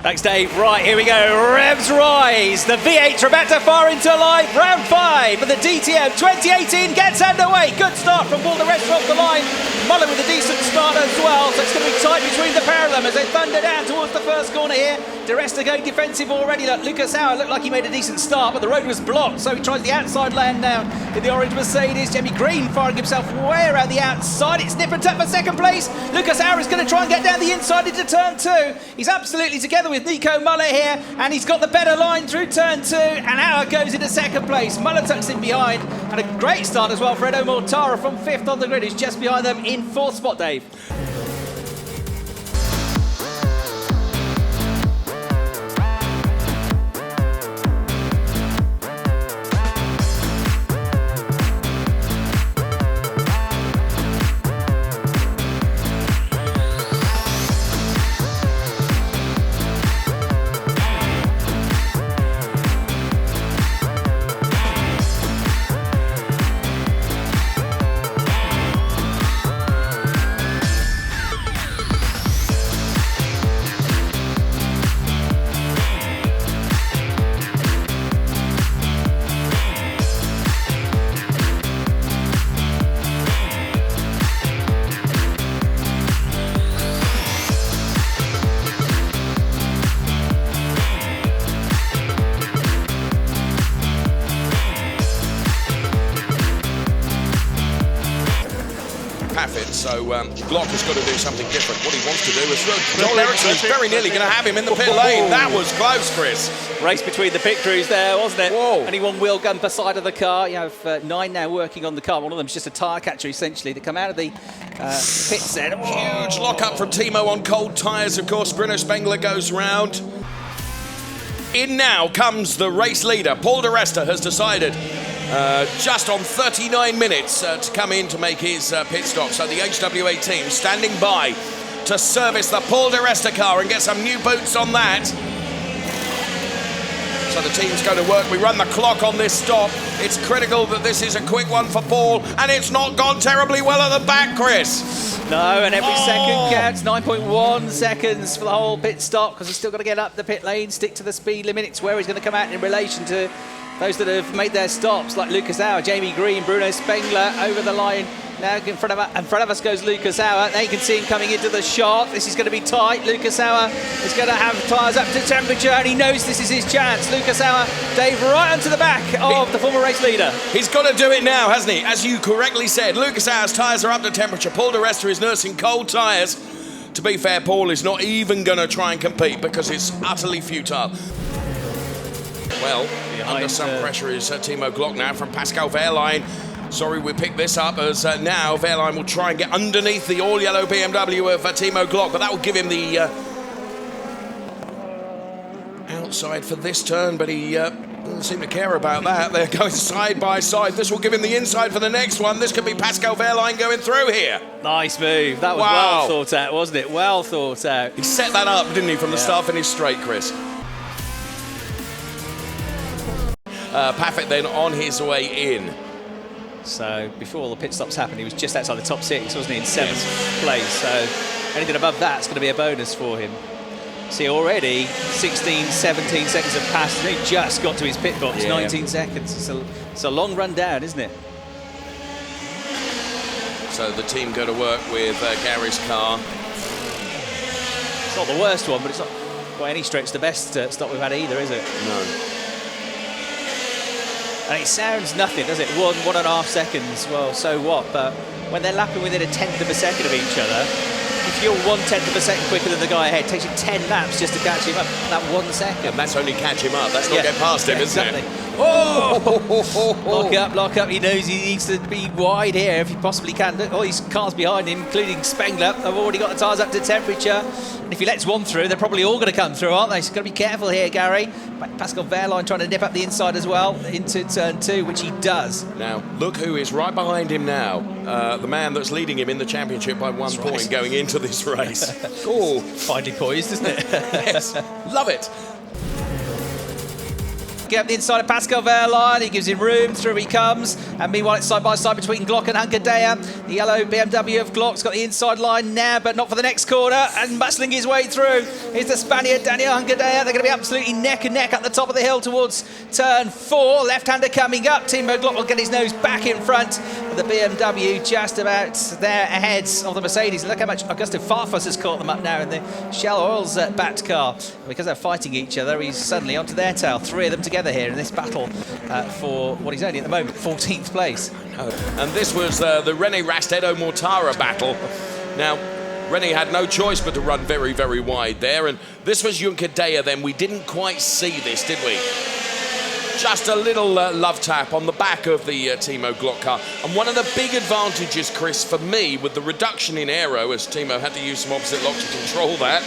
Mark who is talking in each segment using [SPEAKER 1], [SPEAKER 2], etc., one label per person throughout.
[SPEAKER 1] Thanks, Dave. Right, here we go. Revs rise. The V8s are about to fire into life. Round 5 of the DTM 2018 gets underway. Good start from Budapest off the line. Muller with a decent start as well. So it's going to be tight between the pair of them as they thunder down towards the first corner here. De Resta going defensive already. Look, Lucas Auer looked like he made a decent start, but the road was blocked. So he tries the outside lane now in the orange Mercedes. Jamie Green firing himself way around the outside. It's nip and tuck for second place. Lucas Auer is going to try and get down the inside into turn 2. He's absolutely together with Nico Muller here, and he's got the better line through turn 2, and Auer goes into second place. Muller tucks in behind, and a great start as well for Edo Mortara from 5th on the grid, who's just behind them in 4th spot, Dave.
[SPEAKER 2] So Glock has got to do something different. What he wants to do is Joel Eriksson is very nearly going to have him in the pit lane. That was close, Chris.
[SPEAKER 1] Race between the pit crews there, wasn't it?
[SPEAKER 2] Whoa.
[SPEAKER 1] Only one wheel gun per side of the car. You have 9 now working on the car. One of them's just a tyre catcher, essentially, that come out of the pits there.
[SPEAKER 2] Huge lock-up from Timo on cold tyres, of course. Bruno Spengler goes round. In now comes the race leader. Paul de Resta has decided just on 39 minutes to come in to make his pit stop. So the HWA team standing by to service the Paul de Resta car and get some new boots on that. So the team's going to work. We run the clock on this stop. It's critical that this is a quick one for Paul, and it's not gone terribly well at the back, Chris.
[SPEAKER 1] No, and every second counts. 9.1 seconds for the whole pit stop, because he's still got to get up the pit lane, stick to the speed limit. It's where he's going to come out in relation to those that have made their stops, like Lucas Auer, Jamie Green, Bruno Spengler over the line. Now in front of us goes Lucas Auer. Now you can see him coming into the shot. This is going to be tight. Lucas Auer is going to have tyres up to temperature, and he knows this is his chance. Lucas Auer, Dave, right onto the back of the former race leader.
[SPEAKER 2] He's got to do it now, hasn't he? As you correctly said, Lucas Auer's tyres are up to temperature. Paul de Resta is nursing cold tyres. To be fair, Paul is not even going to try and compete because it's utterly futile. Well, under some pressure is Timo Glock now from Pascal Wehrlein. Sorry, we picked this up as now Wehrlein will try and get underneath the all-yellow BMW of Timo Glock, but that will give him the outside for this turn, but he doesn't seem to care about that. They're going side by side. This will give him the inside for the next one. This could be Pascal Wehrlein going through here.
[SPEAKER 1] Nice move. That was well thought out, wasn't it? Well thought out.
[SPEAKER 2] He set that up, didn't he, from the start finish straight, Chris? Paffett then on his way in.
[SPEAKER 1] So before all the pit stops happened, he was just outside the top 6, wasn't he, in 7th place. So anything above that's going to be a bonus for him. See, already 16, 17 seconds have passed, and he just got to his pit box. 19 seconds. It's a long run down, isn't it?
[SPEAKER 2] So the team go to work with Gary's car.
[SPEAKER 1] It's not the worst one, but it's not by any stretch the best stop we've had either, is it?
[SPEAKER 2] No.
[SPEAKER 1] And it sounds nothing, does it? 1.5 seconds, well, so what? But when they're lapping within 1/10 of a second of each other, if you're 1/10 of a second quicker than the guy ahead, it takes you 10 laps just to catch him up. That 1 second.
[SPEAKER 2] And that's only catch him up. That's not get past him,
[SPEAKER 1] exactly.
[SPEAKER 2] Isn't it?
[SPEAKER 1] Oh! Lock up. He knows he needs to be wide here if he possibly can. Look, all these cars behind him, including Spengler, have already got the tyres up to temperature. And if he lets one through, they're probably all going to come through, aren't they? So you've got to be careful here, Gary. Pascal Wehrlein trying to nip up the inside as well into turn 2, which he does.
[SPEAKER 2] Now, look who is right behind him now. The man that's leading him in the championship by 1 point going into this race. Oh,
[SPEAKER 1] finely poised, isn't it?
[SPEAKER 2] Yes, love it.
[SPEAKER 1] working up the inside of Pascal Wehrlein. He gives him room, through he comes. And meanwhile, it's side by side between Glock and Hungaroring. The yellow BMW of Glock's got the inside line now, but not for the next corner. And muscling his way through is the Spaniard, Daniel Hungaroring. They're going to be absolutely neck and neck at the top of the hill towards turn 4. Left-hander coming up. Timo Glock will get his nose back in front. The BMW just about there ahead of the Mercedes. Look how much Augusto Farfus has caught them up now in the Shell Oil's backed car. Because they're fighting each other, he's suddenly onto their tail. 3 of them together here in this battle for what he's only at the moment 14th place.
[SPEAKER 2] And this was the René Rast-Edo Mortara battle. Now, René had no choice but to run very, very wide there. And this was Hungaroring then. We didn't quite see this, did we? Just a little love tap on the back of the Timo Glock car. And one of the big advantages, Chris, for me, with the reduction in aero, as Timo had to use some opposite lock to control that.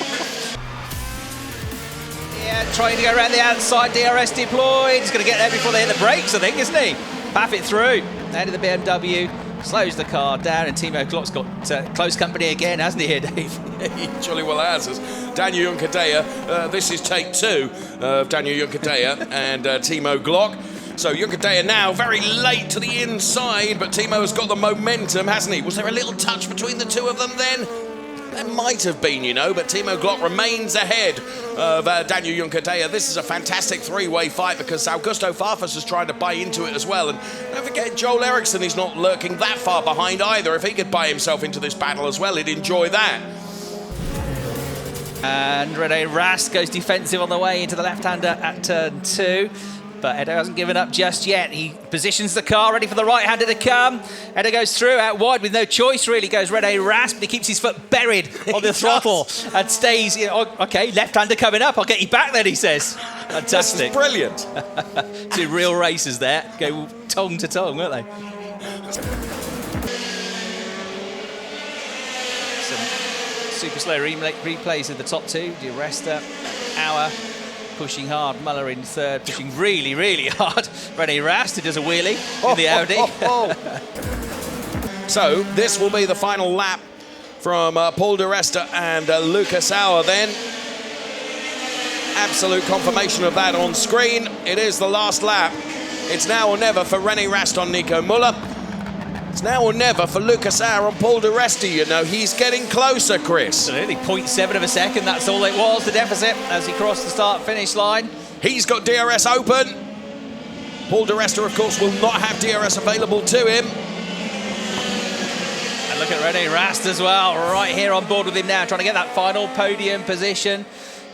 [SPEAKER 1] Yeah, trying to go around the outside, DRS deployed. He's going to get there before they hit the brakes, I think, isn't he? Paff it through. Out of the BMW, slows the car down, and Timo Glock's got close company again, hasn't he here, Dave?
[SPEAKER 2] He jolly well has. As Daniel Hungaroring, this is take 2 of Daniel Hungaroring and Timo Glock. So Hungaroring now very late to the inside, but Timo has got the momentum, hasn't he? Was there a little touch between the two of them then? There might have been, you know, but Timo Glock remains ahead of Daniel Hungaroring. This is a fantastic 3-way fight because Augusto Farfus is trying to buy into it as well. And don't forget, Joel Eriksson is not lurking that far behind either. If he could buy himself into this battle as well, he'd enjoy that.
[SPEAKER 1] And René Rast goes defensive on the way into the left-hander at turn 2. But Edo hasn't given up just yet. He positions the car ready for the right-hander to come. Edo goes through, out wide with no choice, really, goes René Rast, but he keeps his foot buried on the throttle and stays, you know, OK, left-hander coming up, I'll get you back then, he says. Fantastic.
[SPEAKER 2] This is brilliant.
[SPEAKER 1] 2 real racers there, go tongue to tongue, weren't they? Some super slow replays of the top 2. Di Resta, Auer, pushing hard. Muller in 3rd, pushing really, really hard. René Rast, who does a wheelie in the Audi.
[SPEAKER 2] So this will be the final lap from Paul Di Resta and Lucas Auer then. Absolute confirmation of that on screen. It is the last lap. It's now or never for René Rast on Nico Muller. It's now or never for Lucas Auer on Paul Di Resta. You know, he's getting closer, Chris.
[SPEAKER 1] Absolutely, 0.7 of a second, that's all it was, the deficit, as he crossed the start-finish line.
[SPEAKER 2] He's got DRS open. Paul Di Resta, of course, will not have DRS available to him.
[SPEAKER 1] And look at René Rast as well, right here on board with him now, trying to get that final podium position.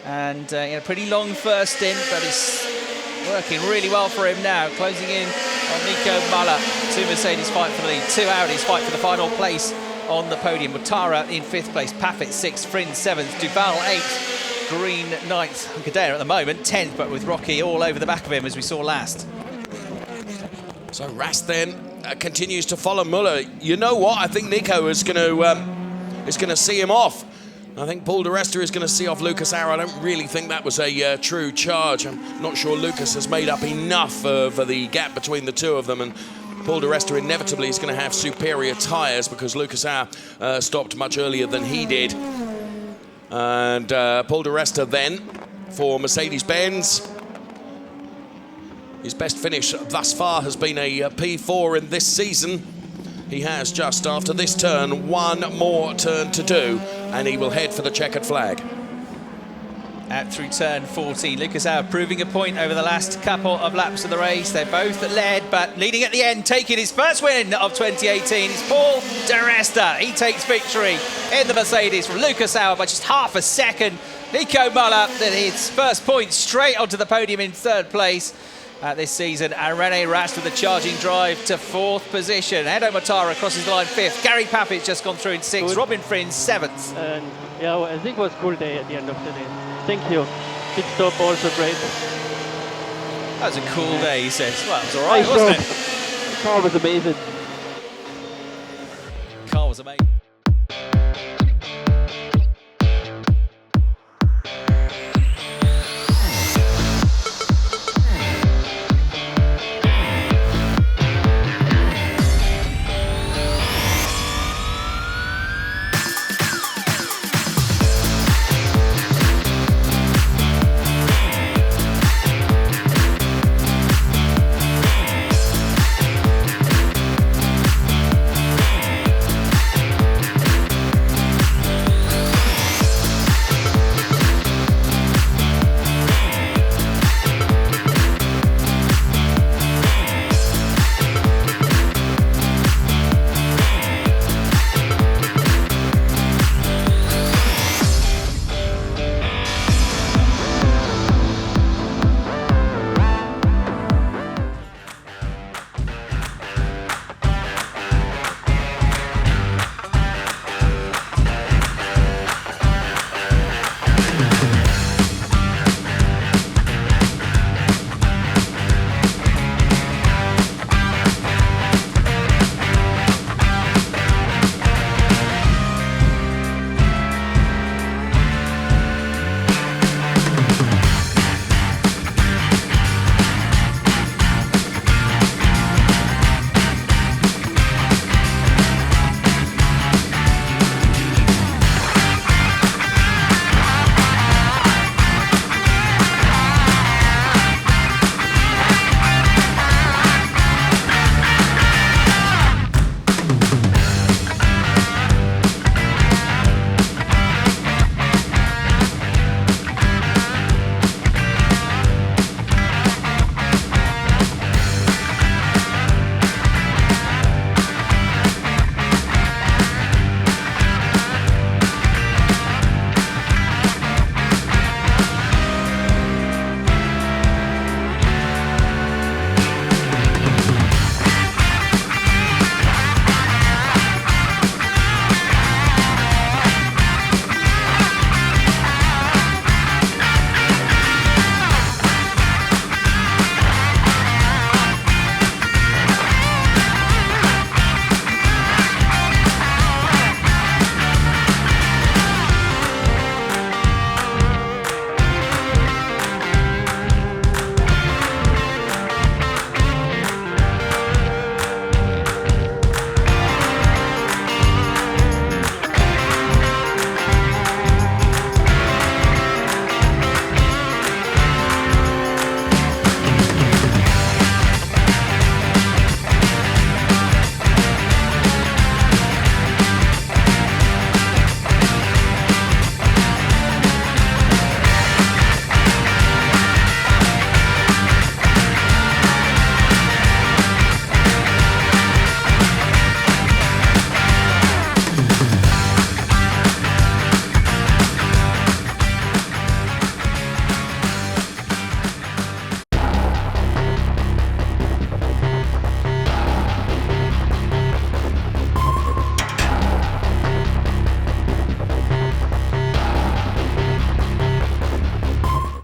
[SPEAKER 1] And a pretty long first stint, but it's working really well for him now, closing in on Nico Muller. 2 Mercedes fight for the lead, 2 Audis fight for the final place on the podium. Mortara in 5th place, Paffett 6th, Frins 7th, Duval 8th, Green 9th. Hungaroring at the moment 10th, but with Rocky all over the back of him as we saw last.
[SPEAKER 2] So Rast then continues to follow Muller. You know what? I think Nico is going to see him off. I think Paul Di Resta is going to see off Lucas Auer. I don't really think that was a true charge. I'm not sure Lucas has made up enough for the gap between the two of them. And Paul Di Resta inevitably is going to have superior tyres because Lucas Auer stopped much earlier than he did. And Paul Di Resta then for Mercedes-Benz. His best finish thus far has been a P4 in this season. He has, just after this turn, 1 more turn to do, and he will head for the checkered flag.
[SPEAKER 1] Out through turn 14, Lucas Auer proving a point over the last couple of laps of the race. They're both led, but leading at the end, taking his first win of 2018 is Paul Di Resta. He takes victory in the Mercedes from Lucas Auer by just half a second. Nico Muller, his first point straight onto the podium in 3rd place this season, and René Rast with a charging drive to 4th position. Edo Mortara crosses the line 5th. Gary Pappitt's just gone through in 6th. Good. Robin Frins 7th.
[SPEAKER 3] And yeah, I think it was a cool day at the end of the day. Thank you. Pit stop also great.
[SPEAKER 1] That was a cool day, he says. Well, it was all right, wasn't it?
[SPEAKER 3] The car was amazing.
[SPEAKER 1] Car was amazing.